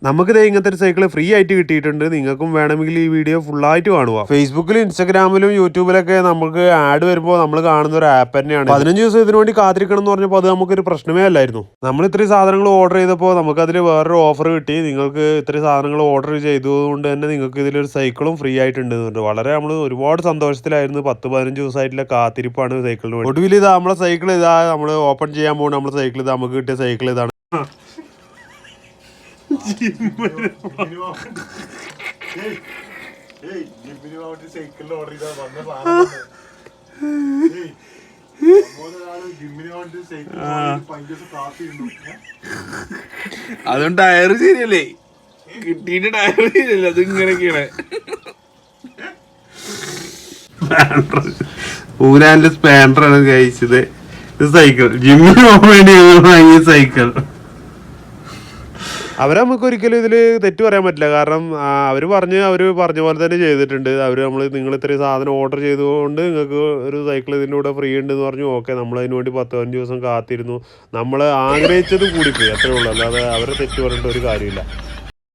നമുക്കിത് ഇങ്ങനത്തെ ഒരു സൈക്കിൾ ഫ്രീ ആയിട്ട് കിട്ടിയിട്ടുണ്ട്. നിങ്ങൾക്കും വേണമെങ്കിൽ ഈ വീഡിയോ ഫുള്ളായിട്ട് കാണുക. ഫേസ്ബുക്കിലും ഇൻസ്റ്റാഗ്രാമിലും യൂട്യൂബിലൊക്കെ നമുക്ക് ആഡ് വരുമ്പോൾ നമ്മൾ കാണുന്ന ഒരു ആപ്പ് തന്നെയാണ്. 15 ദിവസം ഇതിനു വേണ്ടി കാത്തിരിക്കണം എന്ന് പറഞ്ഞപ്പോൾ അത് നമുക്കൊരു പ്രശ്നമേ അല്ലായിരുന്നു. നമ്മൾ ഇത്രയും സാധനങ്ങൾ ഓർഡർ ചെയ്തപ്പോൾ നമുക്കതിൽ വേറൊരു ഓഫർ കിട്ടി. നിങ്ങൾക്ക് ഇത്രയും സാധനങ്ങൾ ഓർഡർ ചെയ്തതുകൊണ്ട് തന്നെ നിങ്ങൾക്ക് ഇതിലൊരു സൈക്കിളും ഫ്രീ ആയിട്ടുണ്ട്. വളരെ നമ്മൾ ഒരുപാട് സന്തോഷത്തിലായിരുന്നു. 10-15 ദിവസമായിട്ടുള്ള കാത്തിരിപ്പാണ് സൈക്കിളിന് വേണ്ടി. ഒടുവിൽ ഇതാ നമ്മളെ സൈക്കിൾ ഇതാ നമ്മൾ ഓപ്പൺ ചെയ്യാൻ പോകുന്നത്. നമ്മുടെ സൈക്കിൾ ഇതാ നമുക്ക് കിട്ടിയ സൈക്കിൾ ഇതാണ്. അതുകൊണ്ട് ടയറ് ശരിയല്ലേ, കിട്ടിയിട്ട് ടയറ് ശരിയല്ലേ, അത് ഇങ്ങനെയൊക്കെയാണ്. ഊരാന്റെ സ്പാൻഡറാണ് കഴിച്ചത്. ഇത് സൈക്കിൾ ജിമ്മിന് പോകാൻ വേണ്ടി വാങ്ങിയ സൈക്കിൾ. അവരെ നമുക്ക് ഒരിക്കലും ഇതിൽ തെറ്റ് പറയാൻ പറ്റില്ല. കാരണം അവർ പറഞ്ഞ പോലെ തന്നെ ചെയ്തിട്ടുണ്ട്. നിങ്ങൾ ഇത്രയും സാധനം ഓർഡർ ചെയ്തുകൊണ്ട് നിങ്ങൾക്ക് ഒരു സൈക്കിൾ ഇതിൻ്റെ കൂടെ ഫ്രീ ഉണ്ടെന്ന് പറഞ്ഞു. ഓക്കെ, നമ്മളതിന് വേണ്ടി 10-15 ദിവസം കാത്തിരുന്നു. നമ്മൾ ആഗ്രഹിച്ചത് കൂടിപ്പോയി, അത്രേ ഉള്ളൂ. അല്ലാതെ അവരെ തെറ്റ് പറഞ്ഞിട്ട് ഒരു കാര്യമില്ല.